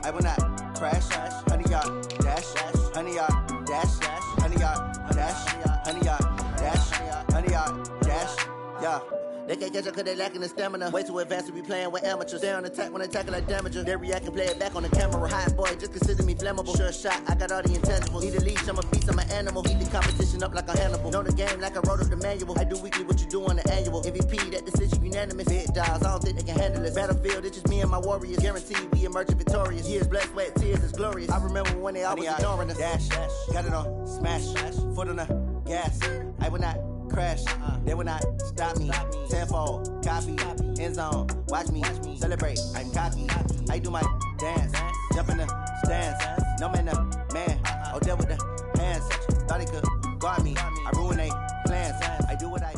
I will not crash. 100-yard dash. 100-yard dash. 100-yard dash. 100-yard dash. 100-yard dash. Yeah. They can't catch up cause they lacking the stamina. Way too advanced to be playing with amateurs. Stay on attack when they tackle like damager. They react and play it back on the camera. Hot boy, just consider me flammable. Sure shot, I got all the intangibles. Need a leash, I'm a beast, I'm an animal. Eat the competition up like a Hannibal. Know the game like I wrote up the manual. I do weekly what you do on the annual. MVP, that decision unanimous. Big dials, I don't think they can handle it. Battlefield, it's just me and my warriors. Guaranteed we emerge victorious. Years, blood, sweat, tears, is glorious. I remember when they always ignoring us. Dash, got it on, smash, foot on the gas. I will not crash, they will not stop me. Tenfold, copy, end zone, watch me celebrate. I'm cocky, I do my dance, jump in the stands. No man, man, oh there with the hands. Thought he could guard me, I ruin they plans. I do what I.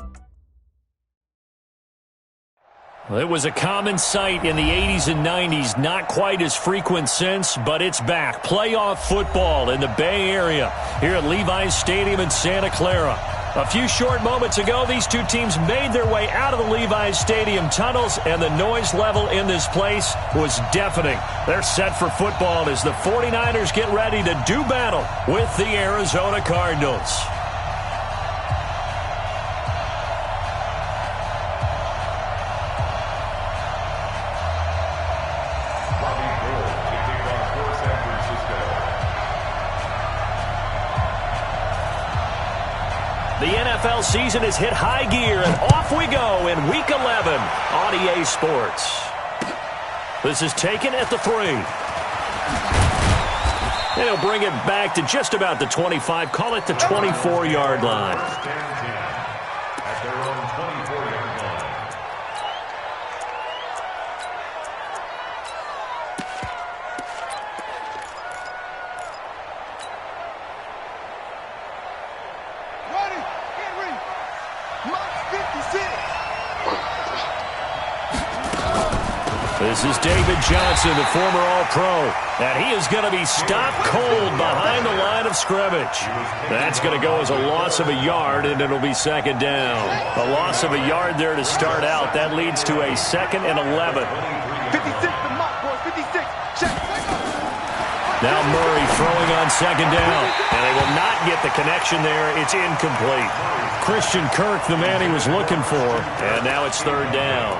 Well, it was a common sight in the 80s and 90s, not quite as frequent since, but it's back. Playoff football in the Bay Area here at Levi's Stadium in Santa Clara. A few short moments ago, these two teams made their way out of the Levi's Stadium tunnels, and the noise level in this place was deafening. They're set for football as the 49ers get ready to do battle with the Arizona Cardinals. The NFL season has hit high gear, and off we go in Week 11 on EA Sports. This is taken at the 3. They'll bring it back to just about the 25, call it the 24-yard line. At their own 24-yard line. This is David Johnson, the former All-Pro, and he is going to be stopped cold behind the line of scrimmage. That's going to go as a loss of a yard, and it'll be second down. A loss of a yard there to start out. That leads to a 2nd and 11. 56, the mock boy, 56. Check. Now Murray throwing on second down, and they will not get the connection there. It's incomplete. Christian Kirk, the man he was looking for, and now it's third down.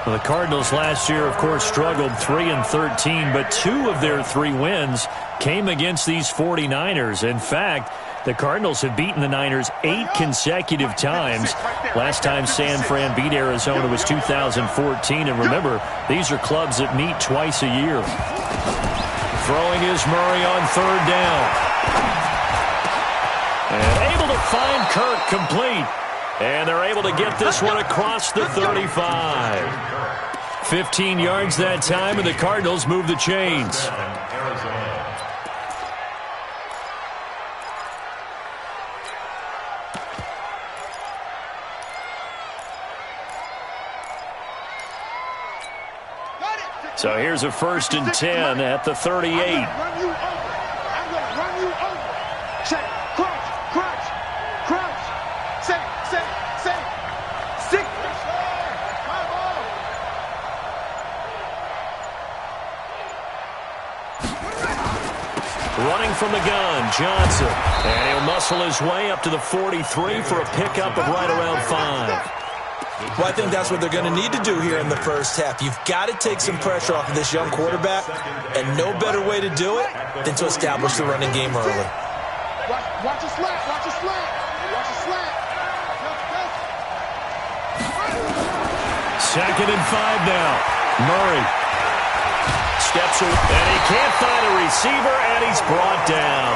Well, the Cardinals last year, of course, struggled 3-13, but 2 of their 3 wins came against these 49ers. In fact, the Cardinals have beaten the Niners 8 consecutive times. Last time San Fran beat Arizona was 2014. And remember, these are clubs that meet twice a year. Throwing is Murray on third down. And able to find Kirk complete. And they're able to get this one across the 35. 15 yards that time, and the Cardinals move the chains. So here's a 1st and 10 at the 38. Running from the gun, Johnson. And he'll muscle his way up to the 43 for a pickup of right around 5. Well, I think that's what they're going to need to do here in the first half. You've got to take some pressure off of this young quarterback, and no better way to do it than to establish the running game early. Watch a slant, watch a slant, watch a slant. 2nd and 5 now. Murray steps away, and he can't find a receiver, and he's brought down.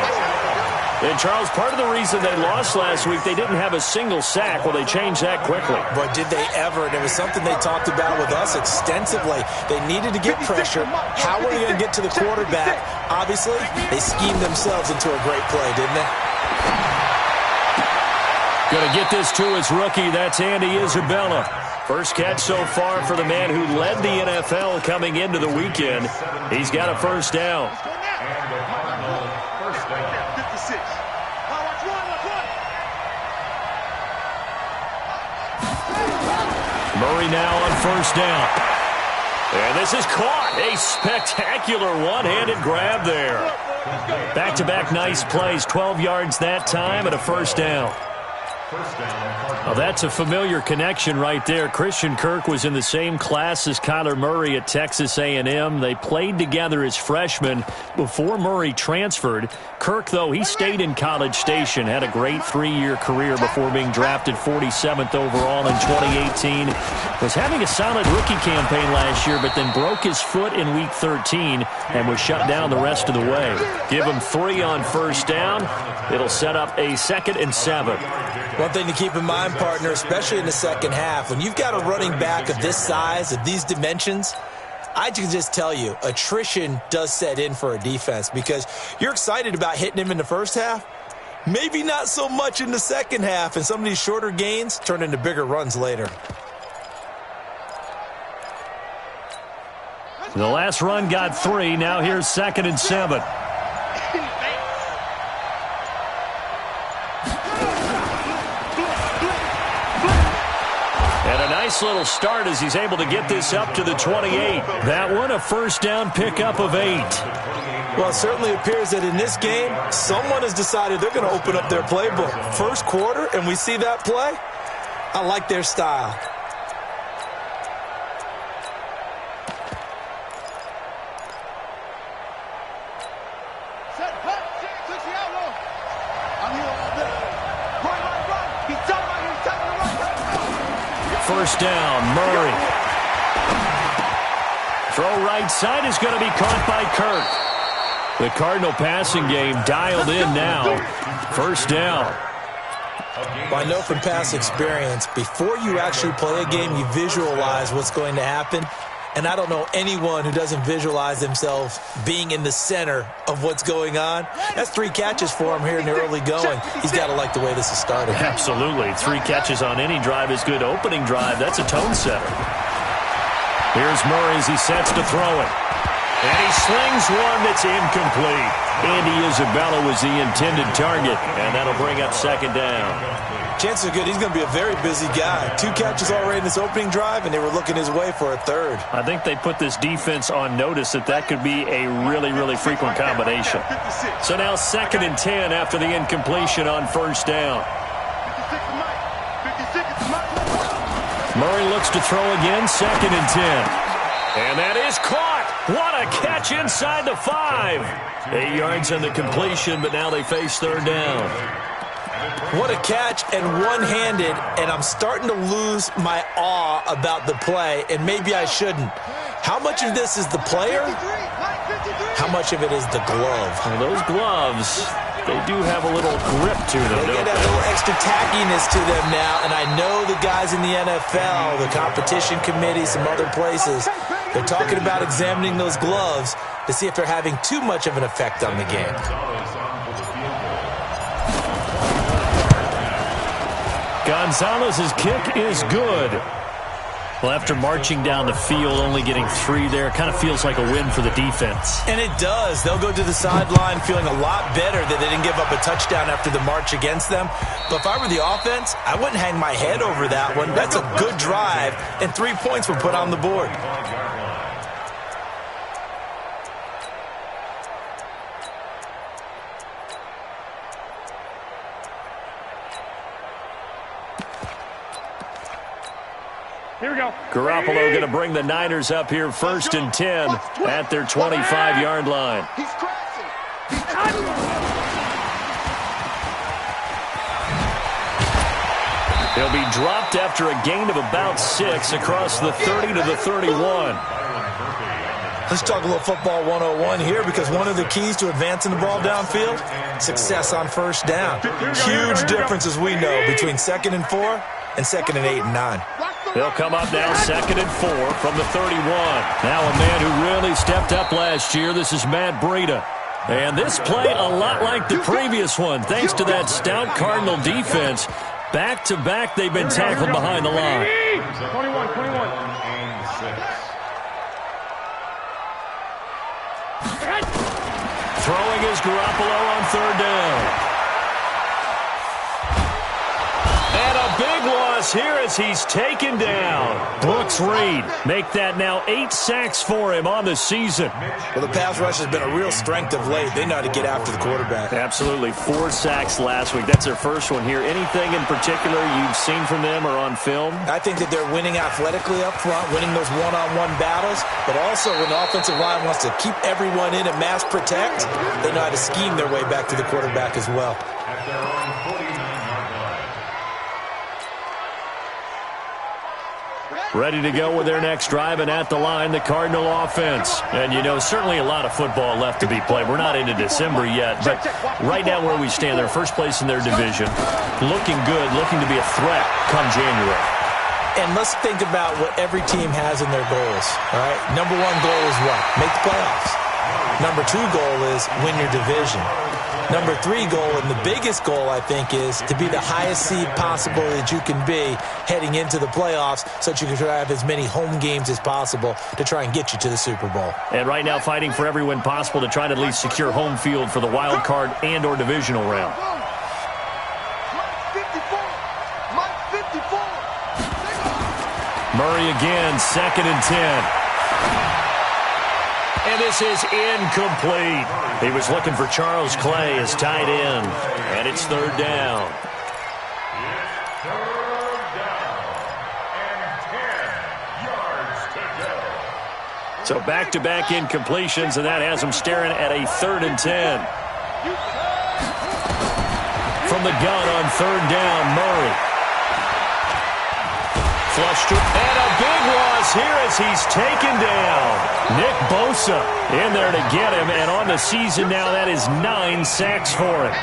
And, Charles, part of the reason they lost last week, they didn't have a single sack. Well, they changed that quickly. But did they ever? And it was something they talked about with us extensively. They needed to get pressure. How were they going to get to the quarterback? Obviously, they schemed themselves into a great play, didn't they? Going to get this to his rookie. That's Andy Isabella. First catch so far for the man who led the NFL coming into the weekend. He's got a first down. Murray now on first down. And this is caught. A spectacular one-handed grab there. Back-to-back nice plays. 12 yards that time and a first down. Well, that's a familiar connection right there. Christian Kirk was in the same class as Kyler Murray at Texas A&M. They played together as freshmen before Murray transferred. Kirk, though, he stayed in College Station, had a great 3-year career before being drafted 47th overall in 2018. Was having a solid rookie campaign last year, but then broke his foot in Week 13 and was shut down the rest of the way. Give him 3 on first down. It'll set up a 2nd and 7. One thing to keep in mind, partner, especially in the second half, when you've got a running back of this size, of these dimensions, I can just tell you, attrition does set in for a defense because you're excited about hitting him in the first half. Maybe not so much in the second half, and some of these shorter gains turn into bigger runs later. The last run got 3. Now here's 2nd and 7. Nice little start as he's able to get this up to the 28. That one, a first down pickup of 8. Well, it certainly appears that in this game, someone has decided they're going to open up their playbook. First quarter, and we see that play. I like their style. First down, Murray. Throw right side is going to be caught by Kirk. The Cardinal passing game dialed in now. First down. Well, I know from past experience, before you actually play a game, you visualize what's going to happen. And I don't know anyone who doesn't visualize themselves being in the center of what's going on. That's 3 catches for him here in the early going. He's got to like the way this is started. Absolutely. 3 catches on any drive is good. Opening drive, that's a tone setter. Here's Murray as he sets to throw it. And he slings one that's incomplete. Andy Isabella was the intended target, and that'll bring up 2nd down. Chances are good. He's going to be a very busy guy. 2 catches already in this opening drive, and they were looking his way for a 3rd. I think they put this defense on notice that could be a really, really frequent combination. So now 2nd and 10 after the incompletion on first down. Murray looks to throw again, 2nd and 10. And that is caught. What a catch inside the 5. 8 yards on the completion, but now they face 3rd down. What a catch, and one-handed, and I'm starting to lose my awe about the play, and maybe I shouldn't. How much of this is the player? How much of it is the glove? Well, those gloves, they do have a little grip to them, They get a little extra tackiness to them now, and I know the guys in the NFL, the competition committee, some other places, they're talking about examining those gloves to see if they're having too much of an effect on the game. Gonzalez's kick is good. Well, after marching down the field, only getting 3 there, kind of feels like a win for the defense. And it does. They'll go to the sideline feeling a lot better that they didn't give up a touchdown after the march against them. But if I were the offense, I wouldn't hang my head over that one. That's a good drive, and 3 points were put on the board. Here we go. Garoppolo going to bring the Niners up here 1st and 10 at their 25-yard line. He's crashing. He'll be dropped after a gain of about 6 across the 30 to the 31. Let's talk a little football 101 here, because one of the keys to advancing the ball downfield, success on first down. Huge difference, as we know, between 2nd and 4 and 2nd and 8 and 9. They'll come up now 2nd and 4 from the 31. Now a man who really stepped up last year. This is Matt Breida. And this play a lot like the previous one, thanks to that stout Cardinal defense. Back-to-back, they've been tackled behind the line. 21. Throwing is Garoppolo on 3rd down. And a big one. was here as he's taken down. Brooks Reed make that now 8 sacks for him on the season. Well, the pass rush has been a real strength of late. They know how to get after the quarterback. Absolutely. 4 sacks last week. That's their first one here. Anything in particular you've seen from them or on film? I think that they're winning athletically up front, winning those one-on-one battles, but also when the offensive line wants to keep everyone in and mass protect, they know how to scheme their way back to the quarterback as well. At their own 49-yard line. Ready to go with their next drive, and at the line, the Cardinal offense. And, you know, certainly a lot of football left to be played. We're not into December yet, but right now where we stand, they're first place in their division, looking good, looking to be a threat come January. And let's think about what every team has in their goals, all right? Number 1 goal is what? Make the playoffs. Number 2 goal is win your division. Number 3 goal, and the biggest goal, I think, is to be the highest seed possible that you can be heading into the playoffs so that you can try to have as many home games as possible to try and get you to the Super Bowl. And right now fighting for every win possible to try to at least secure home field for the wild card and or divisional round. Murray again, 2nd and 10. And this is incomplete. He was looking for Charles Clay as tight end. And it's 3rd down. It's 3rd down and 10 yards to go. So back-to-back incompletions, and that has him staring at a 3rd and 10. From the gun on 3rd down, Murray. Flush to, and a big loss here as he's taken down. Nick Bosa in there to get him, and on the season now, that is 9 sacks for him.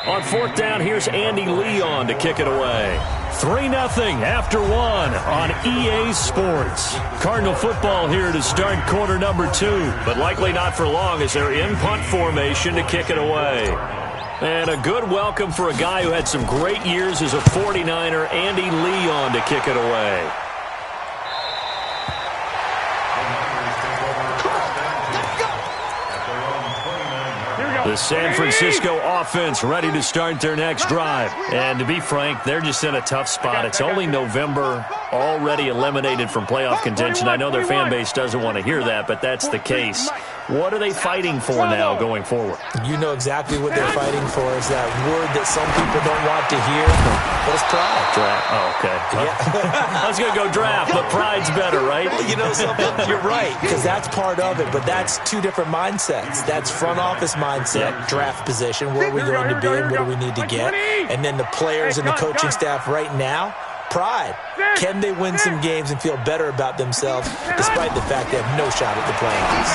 On 4th down, here's Andy Leon to kick it away. 3-0 after 1 on EA Sports. Cardinal football here to start quarter number 2, but likely not for long as they're in punt formation to kick it away. And a good welcome for a guy who had some great years as a 49er, Andy Leon, to kick it away. The San Francisco offense ready to start their next drive. And to be frank, they're just in a tough spot. It's only November, already eliminated from playoff contention. I know their fan base doesn't want to hear that, but that's the case. What are they fighting for now going forward? You know exactly what they're fighting for. Is that word that some people don't want to hear, but it's pride. Draft. Oh, okay. Yeah. I was going to go draft, but pride's better, right? Well, you know something? You're right, because that's part of it, but that's 2 different mindsets. That's front office mindset, draft position, where are we going to be and what do we need to get? And then the players and the coaching staff right now, pride. Can they win some games and feel better about themselves despite the fact they have no shot at the playoffs?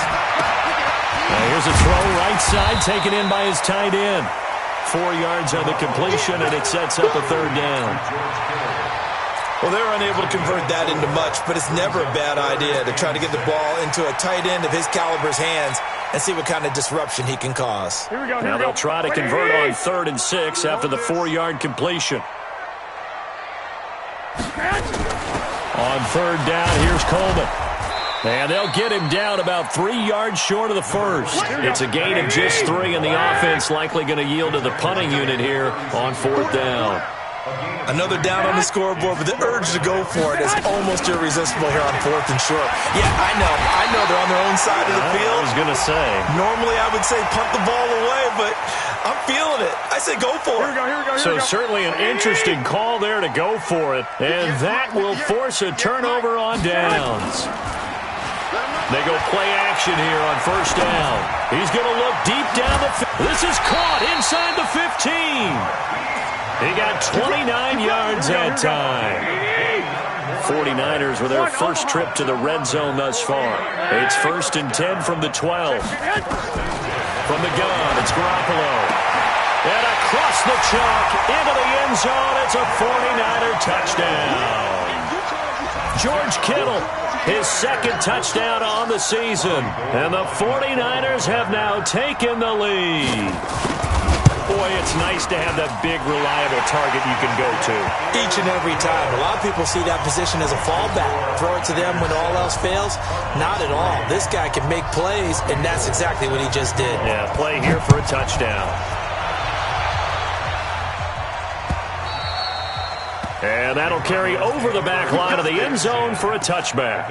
Now here's a throw right side taken in by his tight end. 4 yards on the completion, and it sets up a 3rd down. Well, they're unable to convert that into much, but it's never a bad idea to try to get the ball into a tight end of his caliber's hands and see what kind of disruption he can cause. Now they'll try to convert on 3rd and 6 after the 4-yard completion. On 3rd down, here's Coleman. And they'll get him down about 3 yards short of the first. It's a gain of just 3, and the offense likely going to yield to the punting unit here on 4th down. Another down on the scoreboard, but the urge to go for it is almost irresistible here on 4th and short. Yeah, I know they're on their own side of the field. I was going to say. Normally I would say punt the ball away, but I'm feeling it. I say go for it. So certainly an interesting call there to go for it, and that will force a turnover on downs. They go play action here on 1st down. He's going to look deep down the field. This is caught inside the 15. He got 29 yards that time. 49ers with their first trip to the red zone thus far. It's 1st and 10 from the 12. From the gun, it's Garoppolo. And across the chalk into the end zone, it's a 49er touchdown. George Kittle, his 2nd touchdown on the season. And the 49ers have now taken the lead. Boy, it's nice to have that big, reliable target you can go to. Each and every time. A lot of people see that position as a fallback. Throw it to them when all else fails. Not at all. This guy can make plays, and that's exactly what he just did. Yeah, play here for a touchdown. And that'll carry over the back line of the end zone for a touchback.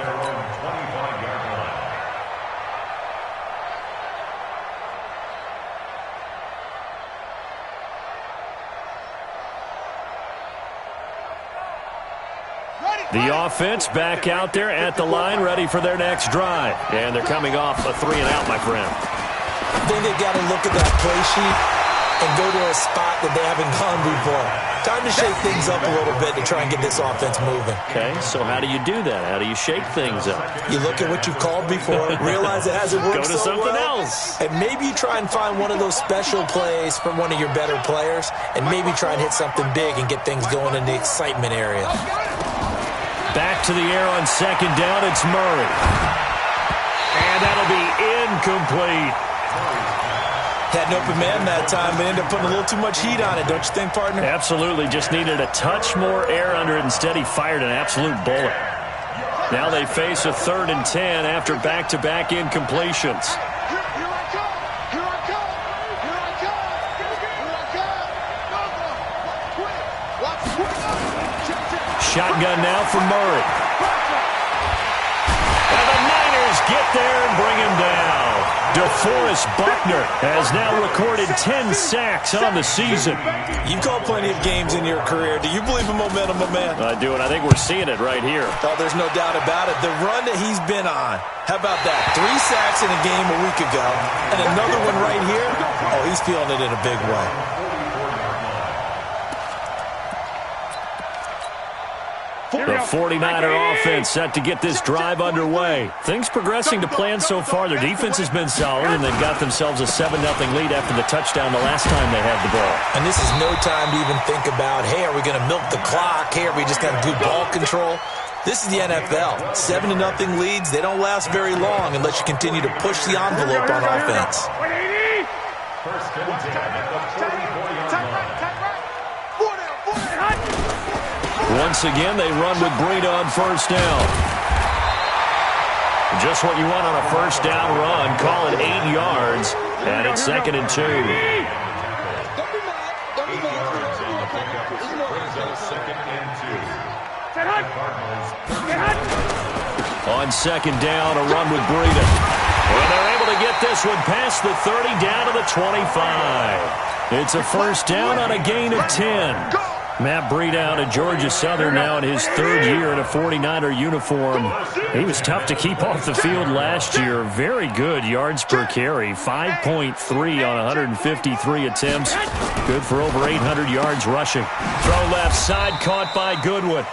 The offense back out there at the line, ready for their next drive. And they're coming off a 3-and-out, my friend. I think they've got to look at that play sheet and go to a spot that they haven't gone before. Time to shake things up a little bit to try and get this offense moving. Okay, so how do you do that? How do you shake things up? You look at what you've called before, realize it hasn't worked Go to so something well, else. and maybe you try and find one of those special plays from one of your better players, and maybe try and hit something big and get things going in the excitement area. Back to the air on second down, it's Murray. And that'll be incomplete. Had an open man that time, but ended up putting a little too much heat on it, don't you think, partner? Absolutely, just needed a touch more air under it. Instead, he fired an absolute bullet. Now they face a 3rd and 10 after back-to-back incompletions. Shotgun now for Murray. And the Niners get there and bring him down. DeForest Buckner has now recorded 10 sacks on the season. You've called plenty of games in your career. Do you believe in momentum, my man? I do, and I think we're seeing it right here. Oh, there's no doubt about it. The run that he's been on. How about that? 3 sacks in a game a week ago, and another one right here. Oh, he's feeling it in a big way. The 49er offense set to get this drive underway. Things progressing to plan so far. Their defense has been solid, and they've got themselves a 7-0 lead after the touchdown the last time they had the ball. And this is no time to even think about, hey, are we going to milk the clock? Hey, are we just going to do ball control? This is the NFL. 7-0 leads, they don't last very long unless you continue to push the envelope on offense. First and 10 at the 40-yard line. Once again, they run with Breida on first down. Just what you want on a first down run. Call it 8 yards, and it's 2nd and 2. 8 yards on the pickup brings up 2nd and 2. On second down, a run with Breida. And they're able to get this one past the 30 down to the 25. It's a first down on a gain of 10. Matt Breida out of Georgia Southern now in his 3rd year in a 49er uniform. He was tough to keep off the field last year. Very good yards per carry. 5.3 on 153 attempts. Good for over 800 yards rushing. Throw left side, caught by Goodwin.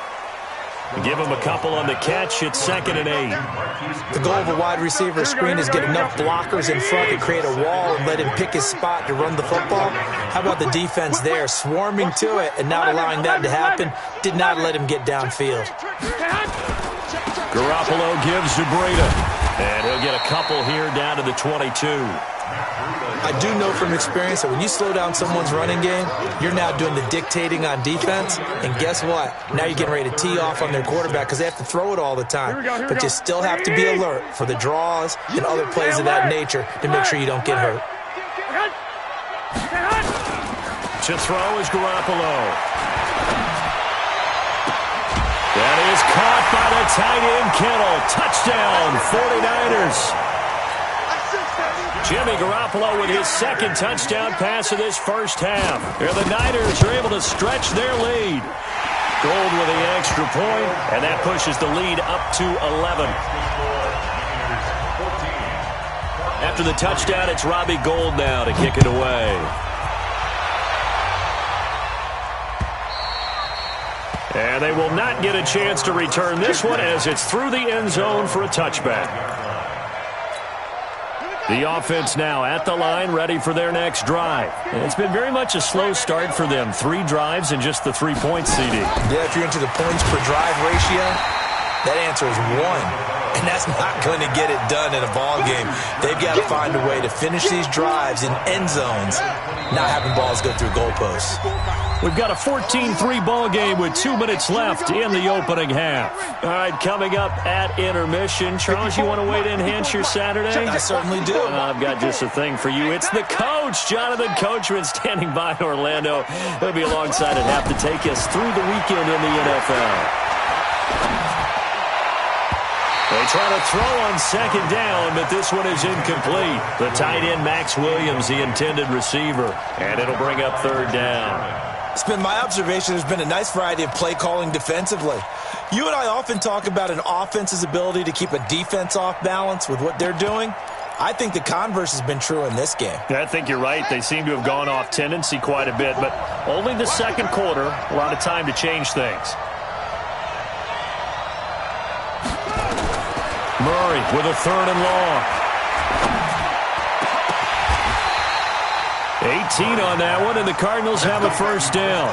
Give him a couple on the catch. It's 2nd and 8. The goal of a wide receiver screen is get enough blockers in front to create a wall and let him pick his spot to run the football. How about the defense there, swarming to it and not allowing that to happen? Did not let him get downfield. Garoppolo gives to Breida, and he'll get a couple here down to the 22. I do know from experience that when you slow down someone's running game, you're now doing the dictating on defense, and guess what? Now you're getting ready to tee off on their quarterback because they have to throw it all the time. But you still have to be alert for the draws and other plays of that nature to make sure you don't get hurt. To throw is Garoppolo. That is caught by the tight end, Kittle. Touchdown, 49ers. Jimmy Garoppolo with his 2nd touchdown pass of this first half. And the Niners are able to stretch their lead. Gold with the extra point, and that pushes the lead up to 11. After the touchdown, it's Robbie Gould now to kick it away. And they will not get a chance to return this one as it's through the end zone for a touchback. The offense now at the line, ready for their next drive. And it's been very much a slow start for them. 3 drives and just the 3 points, CD. Yeah, if you're into the points per drive ratio, that answer is 1. And that's not going to get it done in a ball game. They've got to find a way to finish these drives in end zones not having balls go through goalposts. We've got a 14-3 ball game with 2 minutes left in the opening half. All right, coming up at intermission. Charles, you want to weigh in, enhance your Saturday? I certainly do. I've got just a thing for you. It's the coach, Jonathan Coachman, standing by in Orlando. He'll be alongside at half to take us through the weekend in the NFL. They try to throw on second down, but this one is incomplete. The tight end, Max Williams, the intended receiver, and it'll bring up third down. It's been my observation there's been a nice variety of play calling defensively. You and I often talk about an offense's ability to keep a defense off balance with what they're doing. I think the converse has been true in this game. I think you're right. They seem to have gone off tendency quite a bit, but only the second quarter, a lot of time to change things. Murray with a third and long. 18 on that one, and the Cardinals have a first down.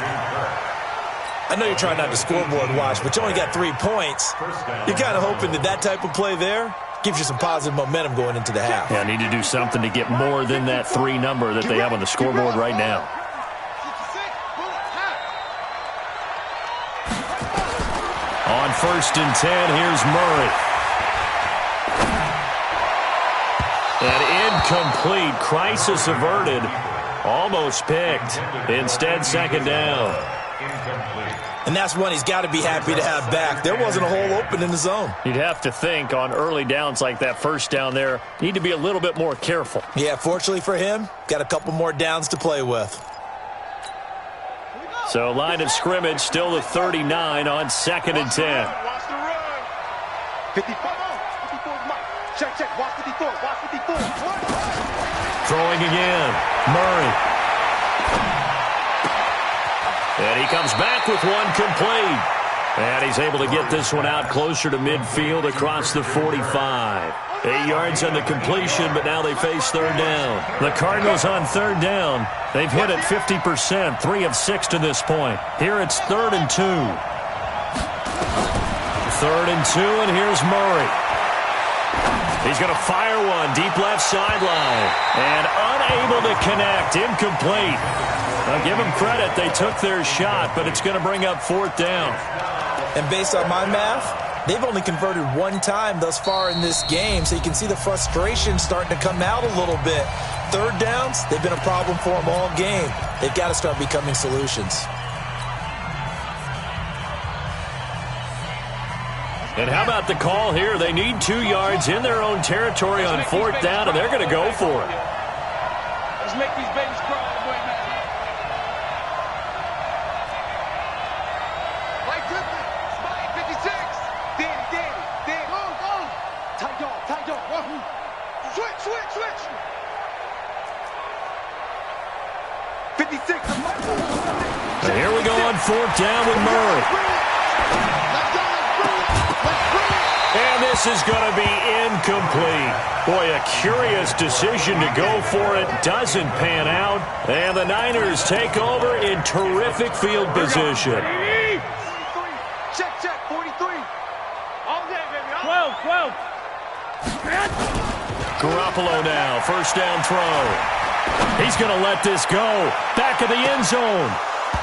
I know you're trying not to scoreboard watch, but you only got 3 points. You're kind of hoping that type of play there gives you some positive momentum going into the half. Yeah, need to do something to get more than that 3 number that they have on the scoreboard right now. On first and 10, here's Murray. An incomplete, crisis averted, almost picked. Instead, second down. And that's one he's got to be happy to have back. There wasn't a hole open in the zone. You'd have to think on early downs like that first down there, need to be a little bit more careful. Yeah, fortunately for him, got a couple more downs to play with. So line of scrimmage, still the 39 on second and 10. 54. Check. Watch 54. Watch 54. Throwing again. Murray. And he comes back with one complete. And he's able to get this one out closer to midfield across the 45. 8 yards on the completion, but now they face third down. The Cardinals on third down. They've hit it 50%, 3 of 6 to this point. Here it's 3rd and 2. 3rd and 2, and here's Murray. He's going to fire one deep left sideline. And unable to connect. Incomplete. Now give them credit. They took their shot, but it's going to bring up 4th down. And based on my math, they've only converted 1 time thus far in this game, so you can see the frustration starting to come out a little bit. Third downs, they've been a problem for them all game. They've got to start becoming solutions. And how about the call here? They need 2 yards in their own territory on 4th down, and they're going to go for it. Let's make these babies cry, boy, man. Mike Griffin, Spike 56. Danny. Go. Tight dog. Switch. 56. And here we go on 4th down with Murray. And this is going to be incomplete. Boy, a curious decision to go for it. Doesn't pan out. And the Niners take over in terrific field position. 43. Check. 43. All day, baby. 12. Garoppolo now. First down throw. He's going to let this go. Back of the end zone.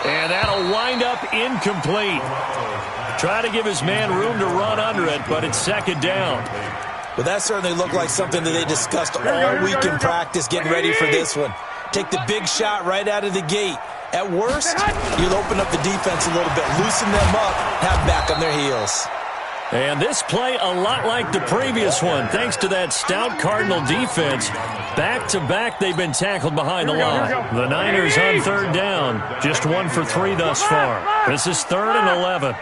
And that'll wind up incomplete. Try to give his man room to run under it, but it's second down. But that certainly looked like something that they discussed all week in practice, getting ready for this one. Take the big shot right out of the gate. At worst, you'll open up the defense a little bit, loosen them up, have back on their heels. And this play a lot like the previous one, thanks to that stout Cardinal defense. Back-to-back, they've been tackled behind the line. The Niners on third down, just 1 for 3 thus far. This is 3rd and 11.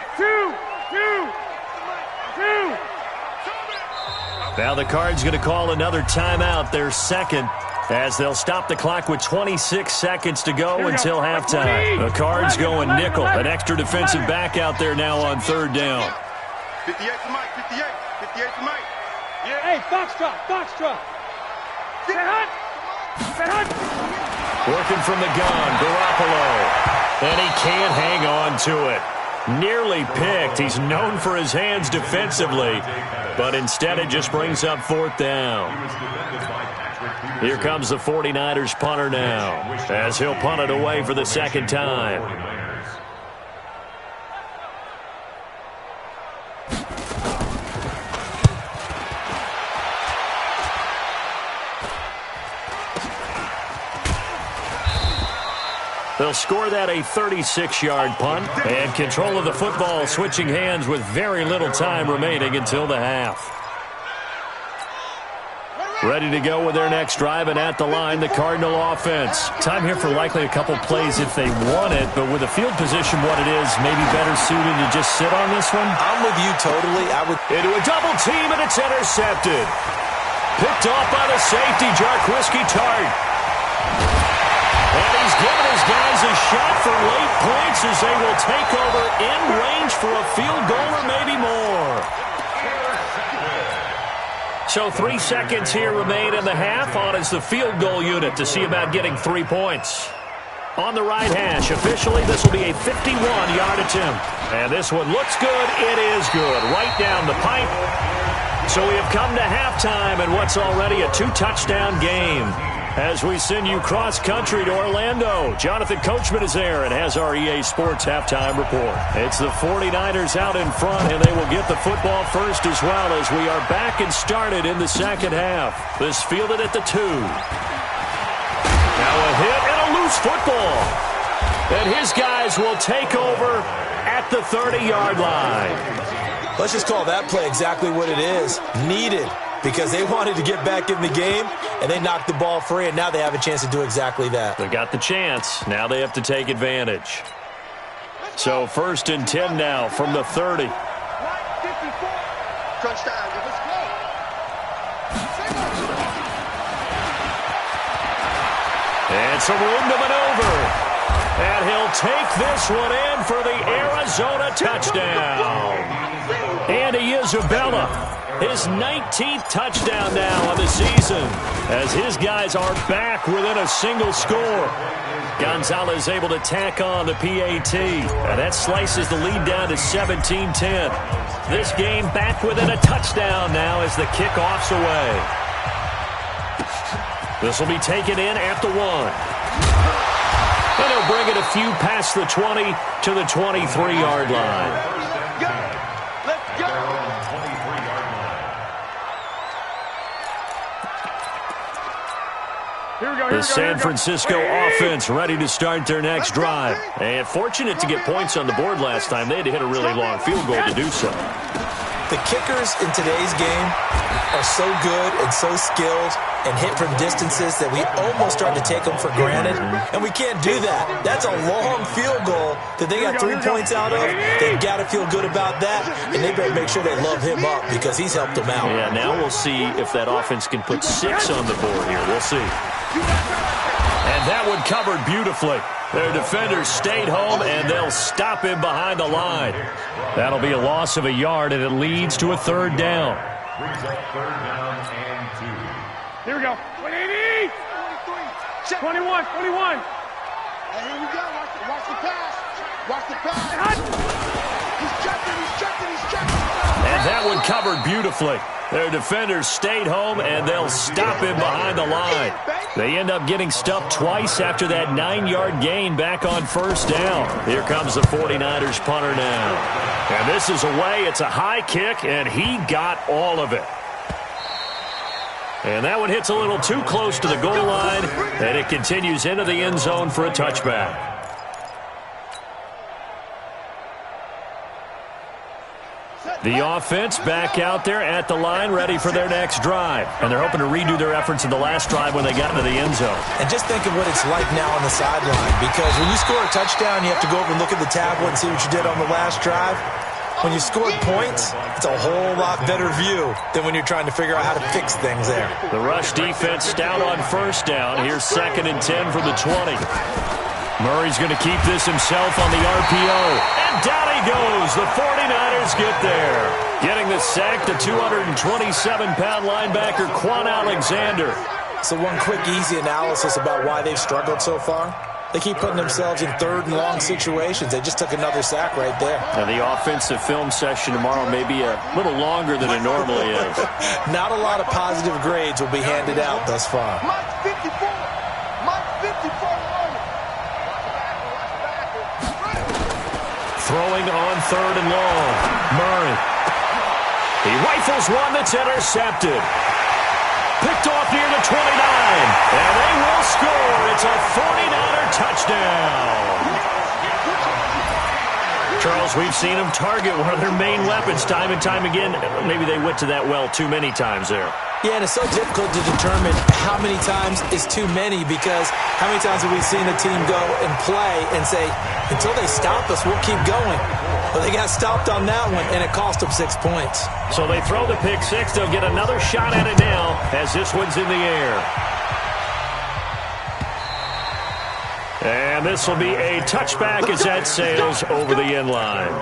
Now the Cards going to call another timeout, their second, as they'll stop the clock with 26 seconds to go until halftime. The Cards going nickel, an extra defensive back out there now on third down. 58 to Mike. 58 to Mike. Yeah. Hey, Foxtrot. Get hot. Working from the gun, Garoppolo. And he can't hang on to it. Nearly picked. He's known for his hands defensively, but instead it just brings up 4th down. Here comes the 49ers punter now, as he'll punt it away for the second time. They'll score that a 36-yard punt, and control of the football switching hands with very little time remaining until the half. Ready to go with their next drive, and at the line, the Cardinal offense. Time here for likely a couple plays if they want it, but with the field position what it is, maybe better suited to just sit on this one? I'm with you totally. Into a double team, and it's intercepted. Picked off by the safety, Jarquiski Tart. And he's given his guys a shot for late points as they will take over in range for a field goal or maybe more. So 3 seconds here remain in the half. On is the field goal unit to see about getting 3 points. On the right hash, officially this will be a 51-yard attempt. And this one looks good. It is good. Right down the pipe. So we have come to halftime in what's already a 2-touchdown game. As we send you cross-country to Orlando, Jonathan Coachman is there and has our EA Sports halftime report. It's the 49ers out in front, and they will get the football first as well as we are back and started in the second half. This fielded at the 2. Now a hit and a loose football. And his guys will take over at the 30-yard line. Let's just call that play exactly what it is. Needed. Because they wanted to get back in the game, and they knocked the ball free, and now they have a chance to do exactly that. They got the chance. Now they have to take advantage. So 1st and 10 now from the 30. And some room to maneuver. And he'll take this one in for the Arizona touchdown. Andy Isabella. His 19th touchdown now on the season as his guys are back within a single score. Gonzalez able to tack on the PAT, and that slices the lead down to 17-10. This game back within a touchdown now as the kickoff's away. This will be taken in at the 1. And he'll bring it a few past the 20 to the 23-yard line. The San Francisco offense ready to start their next drive. And fortunate to get points on the board last time. They had to hit a really long field goal to do so. The kickers in today's game are so good and so skilled and hit from distances that we almost start to take them for granted. And we can't do that. That's a long field goal that they got 3 points out of. They've got to feel good about that, and they better make sure they love him up because he's helped them out. Yeah, now we'll see if that offense can put 6 on the board here. We'll see. And that one covered beautifully. Their defenders stayed home, and they'll stop him behind the line. That'll be a loss of a yard, and it leads to a 3rd down. Brings up 3rd down and 2. Here we go. 180. 21. Hey, here we go. Watch the pass. Watch the pass. He's checking. And that one covered beautifully. Their defenders stayed home, and they'll stop him behind the line. They end up getting stuffed twice after that 9-yard gain back on 1st down. Here comes the 49ers punter now. And this is away. It's a high kick, and he got all of it. And that one hits a little too close to the goal line, and it continues into the end zone for a touchback. The offense back out there at the line, ready for their next drive. And they're hoping to redo their efforts in the last drive when they got into the end zone. And just think of what it's like now on the sideline, because when you score a touchdown, you have to go over and look at the tablet and see what you did on the last drive. When you score points, it's a whole lot better view than when you're trying to figure out how to fix things there. The rush defense stout on 1st down. Here's 2nd and 10 from the 20. Murray's going to keep this himself on the RPO. And down he goes. The 49ers get there. Getting the sack, the 227-pound linebacker, Quan Alexander. So one quick, easy analysis about why they've struggled so far. They keep putting themselves in 3rd and long situations. They just took another sack right there. And the offensive film session tomorrow may be a little longer than it normally is. Not a lot of positive grades will be handed out thus far. Throwing on 3rd and long. Murray. He rifles one that's intercepted. Picked off near the 29. And they will score. It's a 49er touchdown. Charles, we've seen them target one of their main weapons time and time again. Maybe they went to that well too many times there. Yeah, and it's so difficult to determine how many times is too many, because how many times have we seen a team go and play and say, until they stop us, we'll keep going. But they got stopped on that one, and it cost them 6 points. So they throw the pick six. They'll get another shot at it now as this one's in the air. And this will be a touchback as that sails over the end line.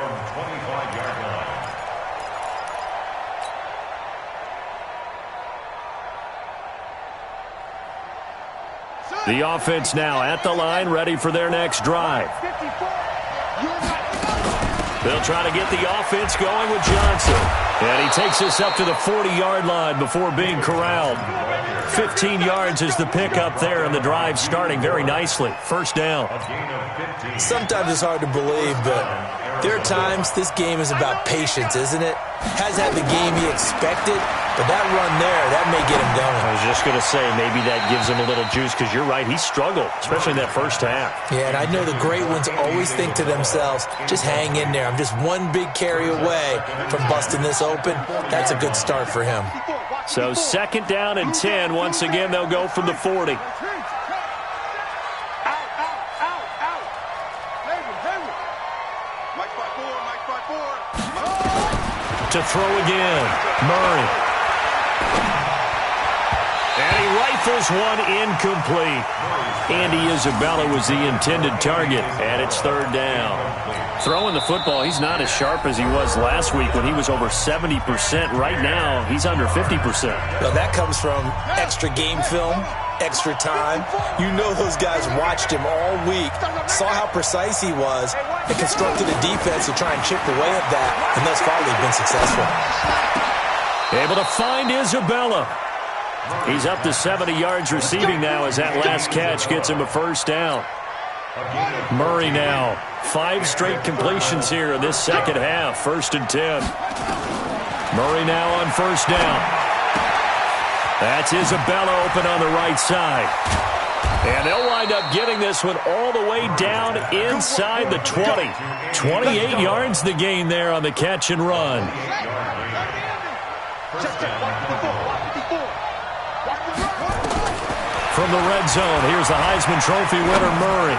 The offense now at the line, ready for their next drive. They'll try to get the offense going with Johnson. And he takes this up to the 40-yard line before being corralled. 15 yards is the pickup there, and the drive starting very nicely. First down. Sometimes it's hard to believe, but there are times this game is about patience, isn't it? Hasn't had the game he expected, but that run there, that may get him going. I was just going to say, maybe that gives him a little juice, because you're right, he struggled, especially in that first half. Yeah, and I know the great ones always think to themselves, just hang in there. I'm just one big carry away from busting this open. That's a good start for him. So 2nd down and 10. Once again, they'll go from the 40. To throw again, Murray. And he rifles one incomplete. Andy Isabella was the intended target, and it's 3rd down. Throwing the football, he's not as sharp as he was last week when he was over 70%. Right now, he's under 50%. Well, that comes from extra game film, extra time. You know those guys watched him all week, saw how precise he was, and constructed a defense to try and chip away at that, and thus far they've been successful. Able to find Isabella. He's up to 70 yards receiving now as that last catch gets him a first down. Murray now. 5 straight completions here in this second half. 1st and 10. Murray now on first down. That's Isabella open on the right side. And they'll wind up getting this one all the way down inside the 20. 28 yards the gain there on the catch and run. From the red zone, here's the Heisman Trophy winner, Murray.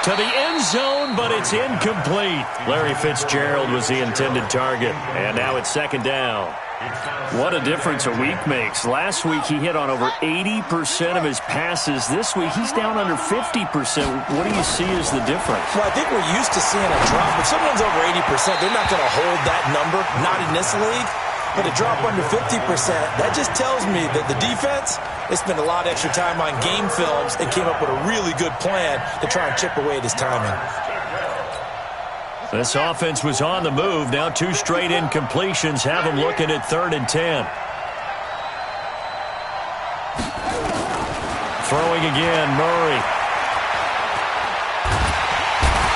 To the end zone, but it's incomplete. Larry Fitzgerald was the intended target, and now it's 2nd down. What a difference a week makes. Last week, he hit on over 80% of his passes. This week, he's down under 50%. What do you see as the difference? Well, I think we're used to seeing a drop. If someone's over 80%, they're not going to hold that number, not in this league. But a drop under 50%, that just tells me that the defense, they spent a lot of extra time on game films and came up with a really good plan to try and chip away at his timing. This offense was on the move. Now 2 straight incompletions have them looking at 3rd and 10. Throwing again, Murray.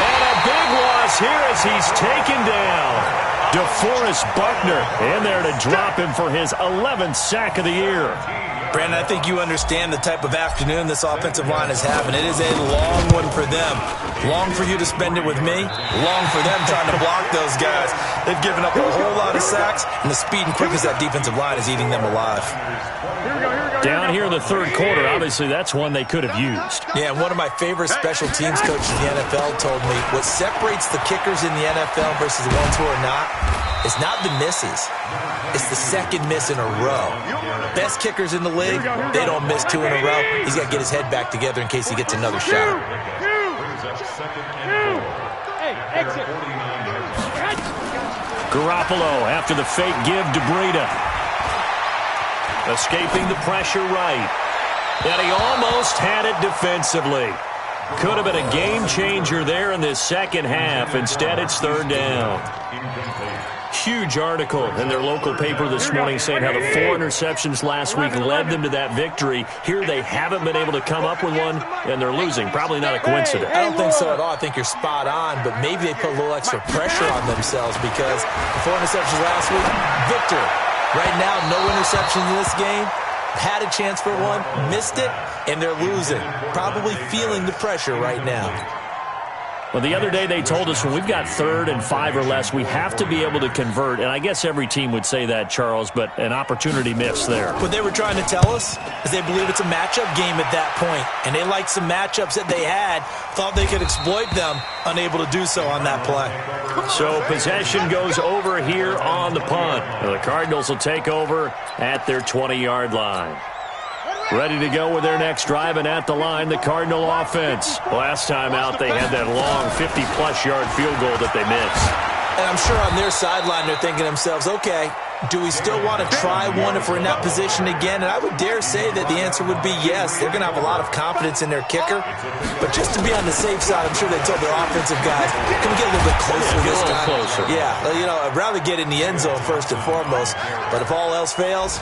And a big loss here as he's taken down. DeForest Buckner in there to drop him for his 11th sack of the year. Brandon, I think you understand the type of afternoon this offensive line is having. It is a long one for them. Long for you to spend it with me. Long for them trying to block those guys. They've given up a whole lot of sacks, and the speed and quickness of that defensive line is eating them alive. Down here in the 3rd quarter, obviously that's one they could have used. Yeah, one of my favorite special teams coaches in the NFL told me what separates the kickers in the NFL versus the ones who are not is not the misses. It's the second miss in a row. Best kickers in the league, they don't miss 2 in a row. He's got to get his head back together in case he gets another shot. Garoppolo after the fake give to Breida. Escaping the pressure right. And he almost had it defensively. Could have been a game changer there in this second half. Instead, it's 3rd down. Huge article in their local paper this morning saying how the 4 interceptions last week led them to that victory. Here they haven't been able to come up with one, and they're losing. Probably not a coincidence. I don't think so at all. I think you're spot on, but maybe they put a little extra pressure on themselves because the 4 interceptions last week, victory. Right now, no interceptions in this game. Had a chance for one, missed it, and they're losing. Probably feeling the pressure right now. Well, the other day they told us when we've got 3rd and 5 or less, we have to be able to convert. And I guess every team would say that, Charles, but an opportunity missed there. What they were trying to tell us is they believe it's a matchup game at that point. And they liked some matchups that they had, thought they could exploit them, unable to do so on that play. So possession goes over here on the punt. The Cardinals will take over at their 20-yard line. Ready to go with their next drive, and at the line, the Cardinal offense. Last time out, they had that long 50-plus yard field goal that they missed. And I'm sure on their sideline, they're thinking to themselves, okay, do we still want to try one if we're in that position again? And I would dare say that the answer would be yes. They're going to have a lot of confidence in their kicker. But just to be on the safe side, I'm sure they told their offensive guys, can we get a little bit closer this time? Closer. Yeah, I'd rather get in the end zone first and foremost. But if all else fails,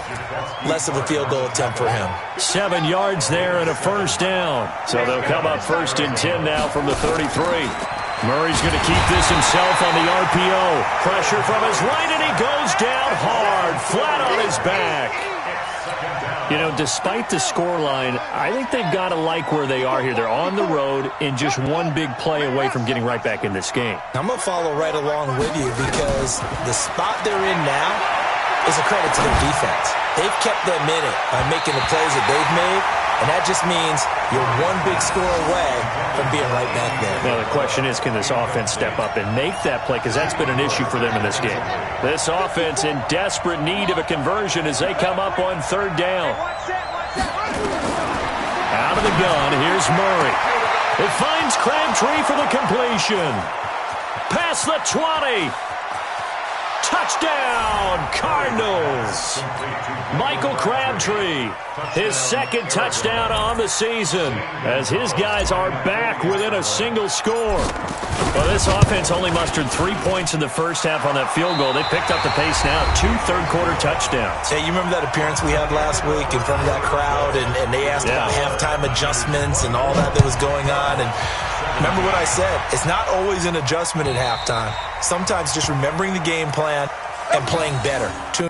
less of a field goal attempt for him. 7 yards there and a first down. So they'll come up 1st and 10 now from the 33. Murray's going to keep this himself on the RPO. Pressure from his right, and he goes down hard, flat on his back. You know, despite the scoreline, I think they've got to like where they are here. They're on the road and just one big play away from getting right back in this game. I'm going to follow right along with you because the spot they're in now is a credit to their defense. They've kept them in it by making the plays that they've made, and that just means you're one big score away from being right back there. Now, the question is, can this offense step up and make that play? Because that's been an issue for them in this game. This offense in desperate need of a conversion as they come up on 3rd down. Out of the gun, here's Murray. It finds Crabtree for the completion. Past the 20. Touchdown, Cardinals. Michael Crabtree, his 2nd touchdown on the season as his guys are back within a single score. Well, this offense only mustered 3 points in the first half on that field goal. They picked up the pace now, 2 third-quarter touchdowns. Hey, you remember that appearance we had last week in front of that crowd, and they asked about halftime adjustments and all that was going on, and remember what I said. It's not always an adjustment at halftime. Sometimes just remembering the game plan and playing better. 2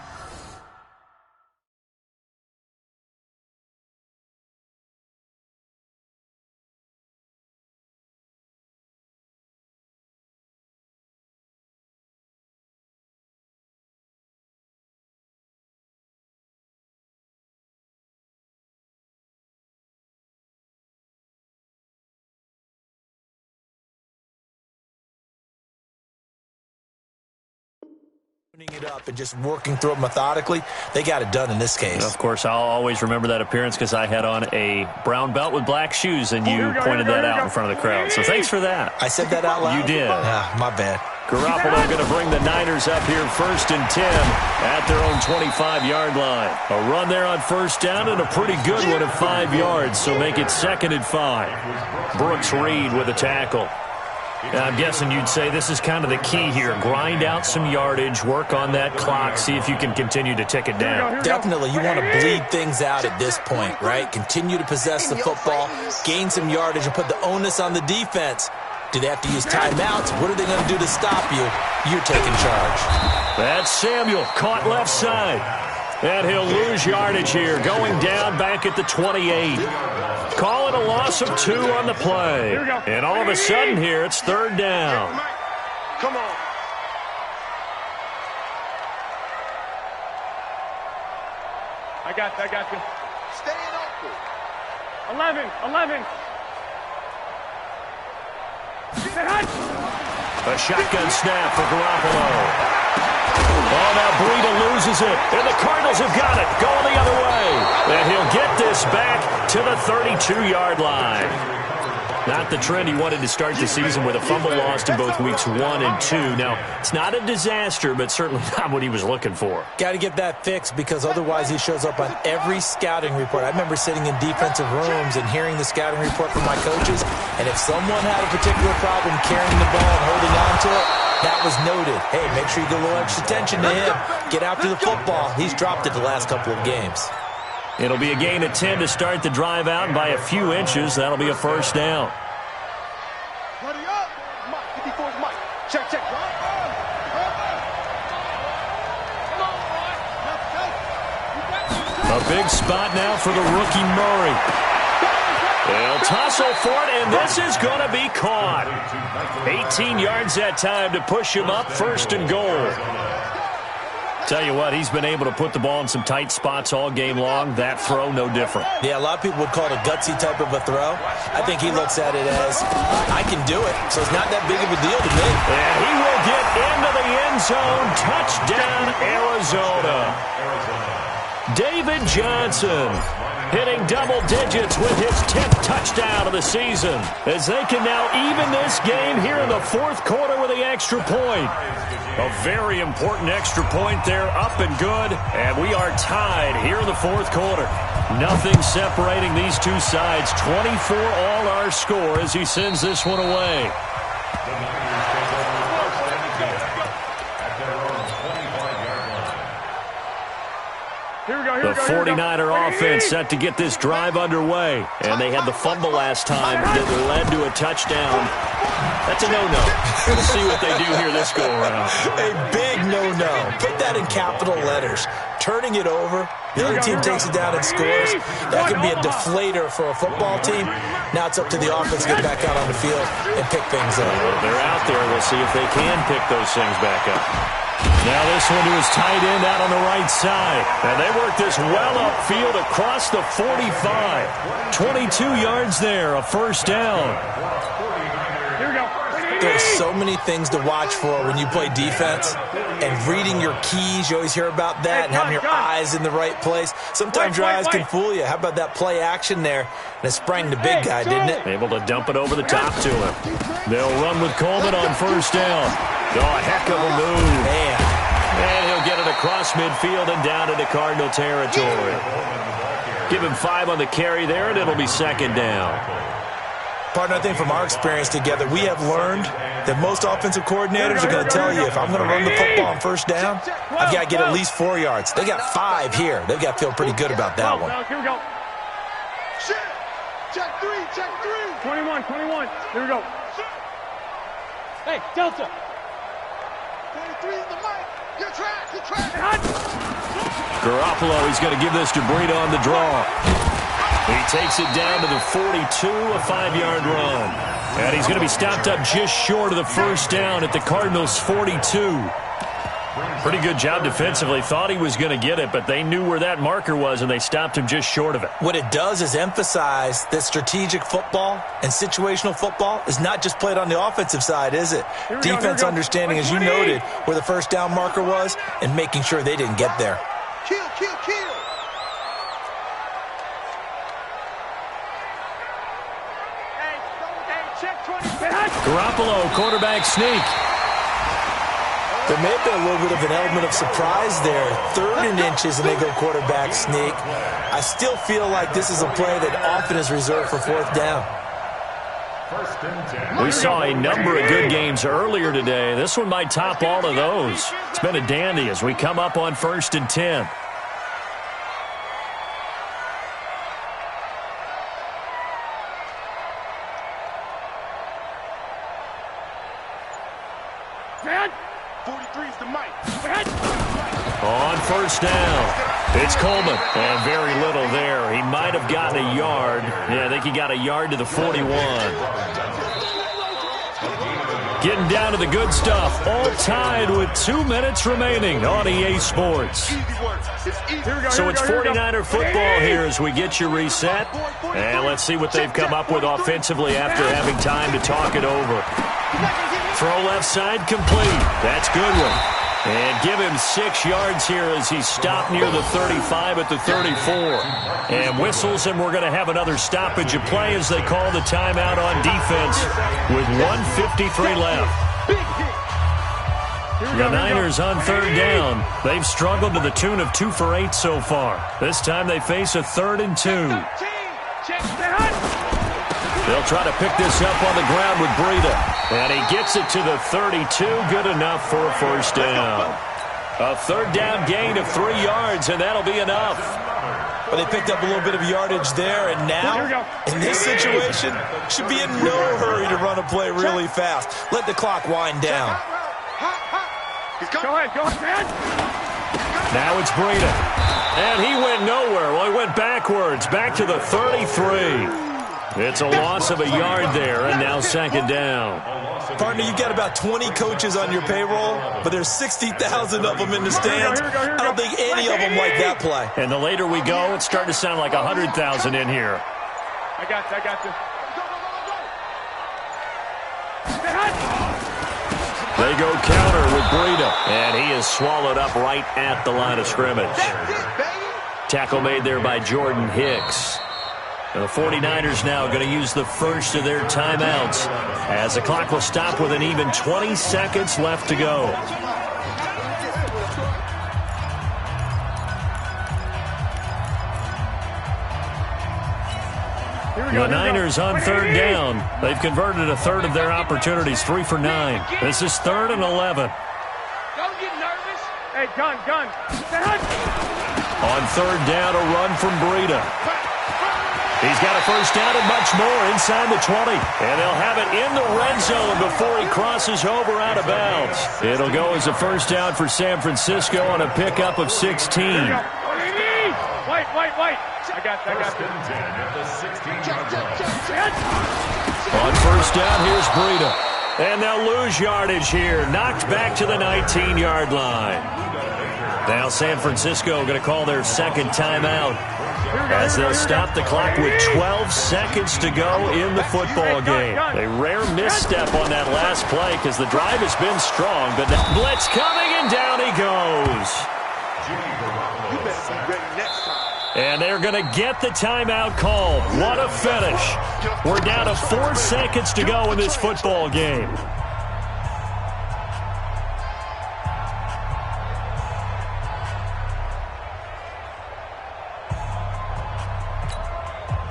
it up and just working through it methodically, they got it done in this case. Of course, I'll always remember that appearance because I had on a brown belt with black shoes, and you pointed that out in front of the crowd. So thanks for that. I said that out loud? You did. Yeah, my bad. Garoppolo going to bring the Niners up here 1st and 10 at their own 25-yard line. A run there on 1st down and a pretty good one of 5 yards, so make it 2nd and 5. Brooks Reed with a tackle. I'm guessing you'd say this is kind of the key here. Grind out some yardage, work on that clock, see if you can continue to tick it down. Definitely. You want to bleed things out at this point, right? Continue to possess the football, gain some yardage, and put the onus on the defense. Do they have to use timeouts? What are they going to do to stop you? You're taking charge. That's Samuel, caught left side. And he'll lose yardage here, going down back at the 28. Call it a loss of 2 on the play. And all of a sudden here, it's 3rd down. Come on. I got you. Staying open. 11. A shotgun snap for Garoppolo. Oh, now Breida loses it, and the Cardinals have got it, going the other way. And he'll get this back to the 32-yard line. Not the trend he wanted to start the season with a fumble lost in both weeks 1 and 2. Now, it's not a disaster, but certainly not what he was looking for. Got to get that fixed because otherwise he shows up on every scouting report. I remember sitting in defensive rooms and hearing the scouting report from my coaches, and if someone had a particular problem carrying the ball and holding on to it, That was noted. Hey, make sure you give a little extra attention to him. Get after the football. He's dropped it the last couple of games. It'll be a gain of 10 to start the drive out, and by a few inches, that'll be a first down. Buddy up. Mike, 54's Mike. Check, check. A big spot now for the rookie Murray. They'll tussle for it, and this is going to be caught. 18 yards that time to push him up, first and goal. Tell you what, he's been able to put the ball in some tight spots all game long. That throw, no different. Yeah, a lot of people would call it a gutsy type of a throw. I think he looks at it as, I can do it, so it's not that big of a deal to me. And he will get into the end zone. Touchdown, Arizona. David Johnson hitting double digits with his 10th touchdown of the season, as they can now even this game here in the fourth quarter with the extra point. A very important extra point there, up and good, and we are tied here in the fourth quarter. Nothing separating these two sides. 24 all our score as he sends this one away. The 49er offense set to get this drive underway. And they had the fumble last time that led to a touchdown. That's a no-no. We'll see what they do here this go-around. A big no-no. Put that in capital letters. Turning it over, the other team takes it down and scores. That can be a deflator for a football team. Now it's up to the offense to get back out on the field and pick things up. They're out there. We'll see if they can pick those things back up. Now this one to his tight end out on the right side. And they work this well upfield across the 45. 22 yards there, a first down. Here we go. There's so many things to watch for when you play defense. And reading your keys, you always hear about that, and having your eyes in the right place. Sometimes your eyes can fool you. How about that play action there? And it sprang the big guy, didn't it? Able to dump it over the top to him. They'll run with Coleman on first down. Oh, a heck of a move. Man. And he'll get it across midfield and down into Cardinal territory. Give him 5 on the carry there, and it'll be second down. Partner, I think from our experience together, we have learned that most offensive coordinators are going to tell you, if I'm going to run the football on first down, I've got to get at least 4 yards. They got 5 here. They've got to feel pretty good about that one. Here we go. Check 3, check 3. 21. Here we go. Hey, Delta. 23 is the mic. Your track. Garoppolo, he's going to give this to Breida on the draw. He takes it down to the 42, a 5-yard run. And he's going to be stopped up just short of the first down at the Cardinals' 42. Pretty good job defensively. Thought he was going to get it, but they knew where that marker was, and they stopped him just short of it. What it does is emphasize that strategic football and situational football is not just played on the offensive side, is it? Defense understanding, as you noted, where the first down marker was and making sure they didn't get there. Kill. Garoppolo, quarterback sneak. There may have been a little bit of an element of surprise there. 3rd and inches, and they go quarterback sneak. I still feel like this is a play that often is reserved for 4th down. We saw a number of good games earlier today. This one might top all of those. It's been a dandy as we come up on 1st and 10. On first down, it's Coleman, and very little there. He might have gotten a yard. Yeah, I think he got a yard to the 41. Getting down to the good stuff, all tied with 2 minutes remaining on EA Sports. So it's 49er football here as we get you reset. And let's see what they've come up with offensively after having time to talk it over. Throw left side complete. That's Goodwin. And give him 6 yards here as he's stopped near the 35 at the 34. And whistles, and we're going to have another stoppage of play as they call the timeout on defense with 1:53 left. The Niners on 3rd down. They've struggled to the tune of 2 for 8 so far. This time they face a 3rd and 2. They'll try to pick this up on the ground with Breida. And he gets it to the 32. Good enough for a first down. A third down gain of 3 yards, and that'll be enough. Well, they picked up a little bit of yardage there, and now, in this situation, should be in no hurry to run a play really fast. Let the clock wind down. Go ahead. Now it's Breida. And he went nowhere. Well, he went backwards, back to the 33. It's a loss of a yard there, and now second down. Partner, you've got about 20 coaches on your payroll, but there's 60,000 of them in the stands. I don't think any of them like that play. And the later we go, it's starting to sound like 100,000 in here. I got you. They go counter with Breida, and he is swallowed up right at the line of scrimmage. Tackle made there by Jordan Hicks. The 49ers now going to use the first of their timeouts as the clock will stop with an even 20 seconds left to go. The Niners on third down. They've converted a third of their opportunities, 3 for 9. This is 3rd and 11. Don't get nervous. Hey, gun. On third down, a run from Breida. He's got a first down and much more inside the 20. And they'll have it in the red zone before he crosses over out of bounds. It'll go as a first down for San Francisco on a pickup of 16. Wait. I got you. On first down, here's Breida. And they'll lose yardage here. Knocked back to the 19-yard line. Now San Francisco going to call their second timeout as they'll stop the clock with 12 seconds to go in the football game. A rare misstep on that last play because the drive has been strong, but that blitz coming, and down he goes. And they're going to get the timeout called. What a finish. We're down to 4 seconds to go in this football game.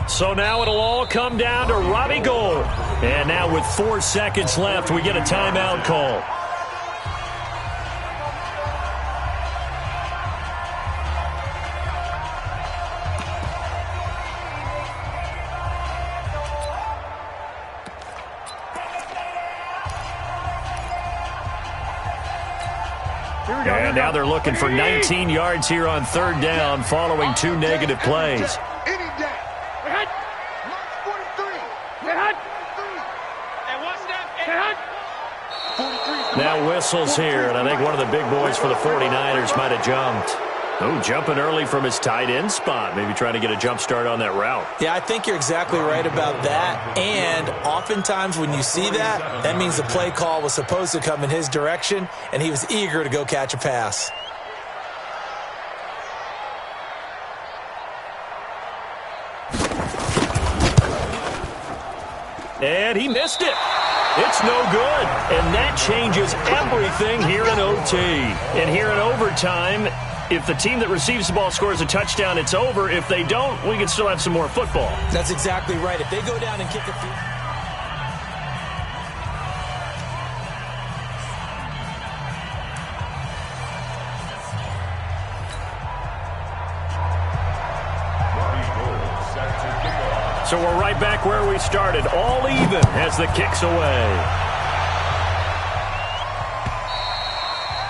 So now it'll all come down to Robbie Gould. And now with 4 seconds left, we get a timeout call. And now they're looking for 19 yards here on third down following 2 negative plays. Now whistles here, and I think one of the big boys for the 49ers might have jumped. Oh, jumping early from his tight end spot. Maybe trying to get a jump start on that route. Yeah, I think you're exactly right about that. And oftentimes when you see that, that means the play call was supposed to come in his direction, and he was eager to go catch a pass. And he missed it. It's no good. And that changes everything here in OT. And here in overtime, if the team that receives the ball scores a touchdown, it's over. If they don't, we can still have some more football. That's exactly right. If they go down and kick a field. So we're right back where we started, all even as the kick's away.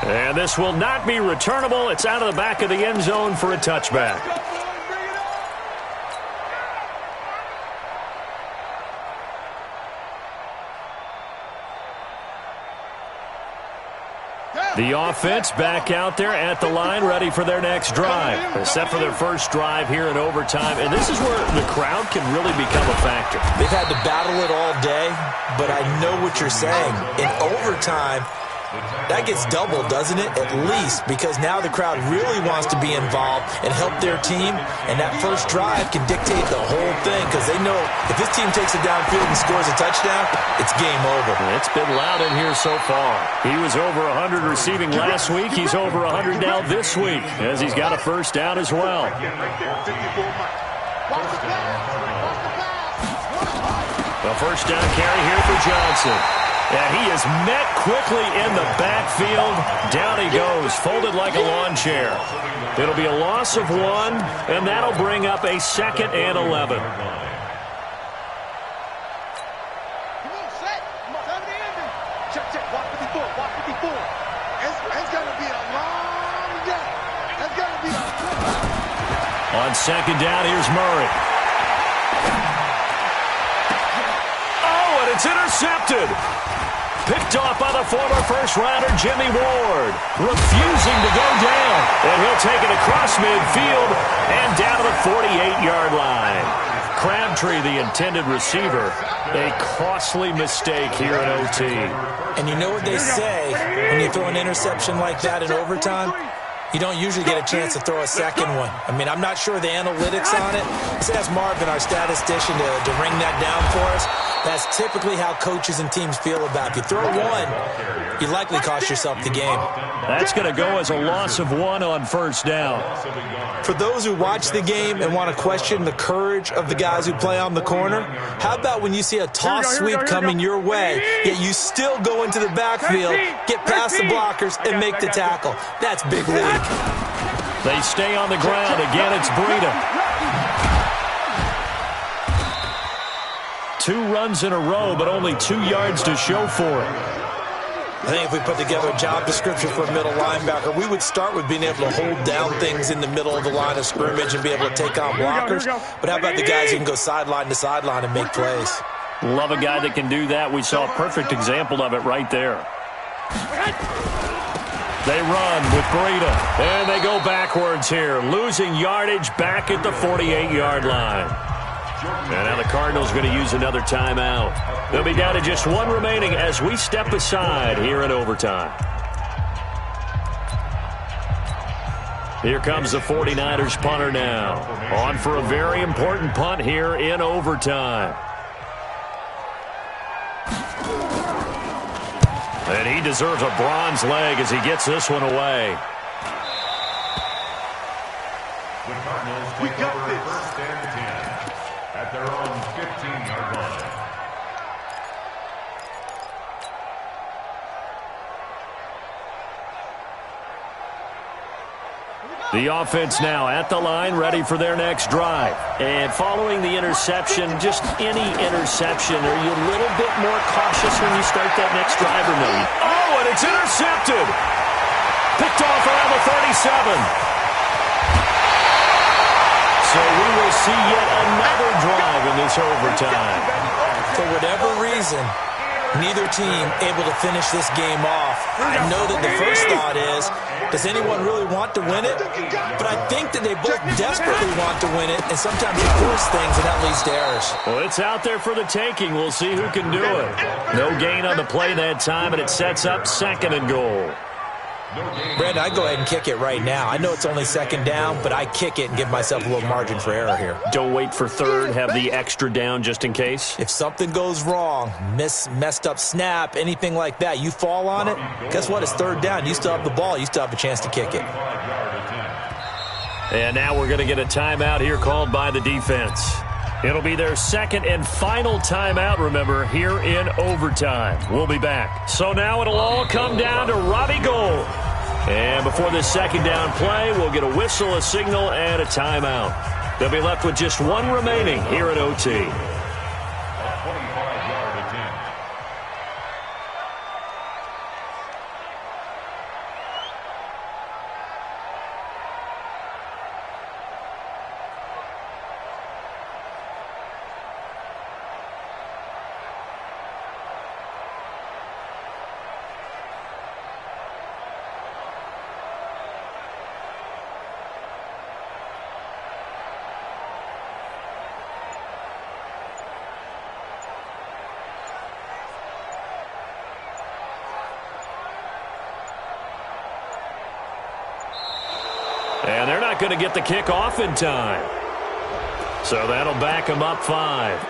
And this will not be returnable. It's out of the back of the end zone for a touchback. The offense back out there at the line, ready for their next drive. They're set for their first drive here in overtime, and this is where the crowd can really become a factor. They've had to battle it all day, but I know what you're saying. In overtime, that gets doubled, doesn't it? At least, because now the crowd really wants to be involved and help their team, and that first drive can dictate the whole thing because they know if this team takes it downfield and scores a touchdown, it's game over. It's been loud in here so far. He was over 100 receiving last week. He's over 100 now this week as he's got a first down as well. A first down carry here for Johnson. And he is met quickly in the backfield. Down he goes, folded like a lawn chair. It'll be a loss of 1, and that'll bring up a 2nd and 11. On 2nd down, here's Murray. Oh, and it's intercepted. Picked off by the former first-rounder Jimmy Ward. Refusing to go down. And he'll take it across midfield and down to the 48-yard line. Crabtree, the intended receiver. A costly mistake here in OT. And you know what they say when you throw an interception like that in overtime? You don't usually get a chance to throw a second one. I mean, I'm not sure the analytics on it. Let's ask Marvin, our statistician, to ring that down for us. That's typically how coaches and teams feel about it. If you throw one, you likely cost yourself the game. That's going to go as a loss of 1 on first down. For those who watch the game and want to question the courage of the guys who play on the corner, how about when you see a toss sweep coming your way, yet you still go into the backfield, get past the blockers, and make the tackle? That's big league. They stay on the ground. Again, it's Breida. 2 runs in a row, but only 2 yards to show for it. I think if we put together a job description for a middle linebacker, we would start with being able to hold down things in the middle of the line of scrimmage and be able to take on blockers. But how about the guys who can go sideline to sideline and make plays? Love a guy that can do that. We saw a perfect example of it right there. They run with Breida, and they go backwards here, losing yardage back at the 48-yard line. And now the Cardinals going to use another timeout. They'll be down to just 1 remaining as we step aside here in overtime. Here comes the 49ers punter now. On for a very important punt here in overtime. And he deserves a bronze leg as he gets this one away. We got this. First and 10 at their own 15-yard line. The offense now at the line, ready for their next drive. And following the interception, just any interception, are you a little bit more cautious when you start that next drive or no? Oh, and it's intercepted. Picked off around the 37. So we will see yet another drive in this overtime. For whatever reason, neither team able to finish this game off. I know that the first thought is, does anyone really want to win it? But I think that they both desperately want to win it, and sometimes you force things, and that leads to errors. Well, it's out there for the taking. We'll see who can do it. No gain on the play that time, and it sets up 2nd and goal. Brandon, I go ahead and kick it right now. I know it's only 2nd down, but I kick it and give myself a little margin for error here. Don't wait for 3rd. Have the extra down just in case. If something goes wrong, messed up snap, anything like that, you fall on it, guess what? It's 3rd down. You still have the ball. You still have a chance to kick it. And now we're going to get a timeout here called by the defense. It'll be their 2nd and final timeout, remember, here in overtime. We'll be back. So now it'll all come down to Robbie Gould. And before this 2nd down play, we'll get a whistle, a signal, and a timeout. They'll be left with just 1 remaining here at OT. And they're not going to get the kick off in time. So that'll back them up 5.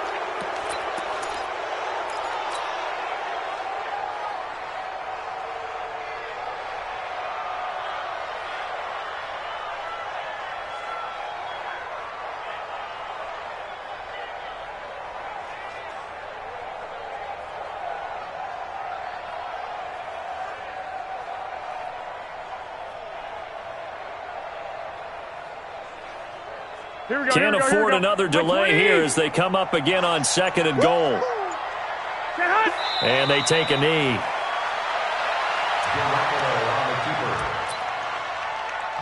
Can't afford another delay here as they come up again on 2nd and goal. And they take a knee.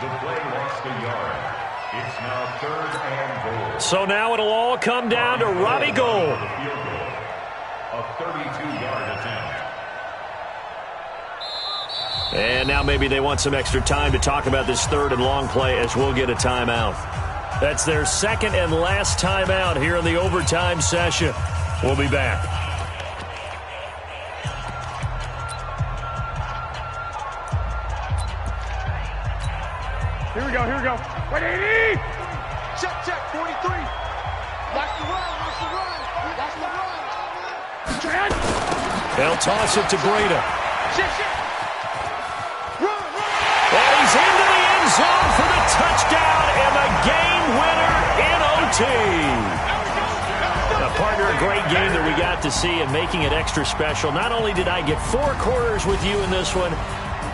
The play lost a yard. It's now 3rd and goal. So now it'll all come down to Robbie Gould. A 32-yard attempt. And now maybe they want some extra time to talk about this 3rd and long play as we'll get a timeout. That's their 2nd and last timeout here in the overtime session. We'll be back. Here we go. 180! Check, 43. That's the run. Trent! They'll toss it to Breda. Shit. Run! And he's into the end zone for the touchdown and the game winner in OT. Now, partner, a great game that we got to see and making it extra special. Not only did I get 4 quarters with you in this one,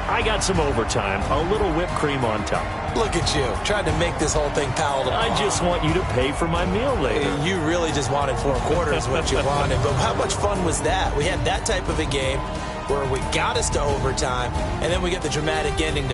I got some overtime, a little whipped cream on top. Look at you, trying to make this whole thing palatable. I just want you to pay for my meal later. You really just wanted 4 quarters what you wanted. But how much fun was that? We had that type of a game where we got us to overtime, and then we get the dramatic ending.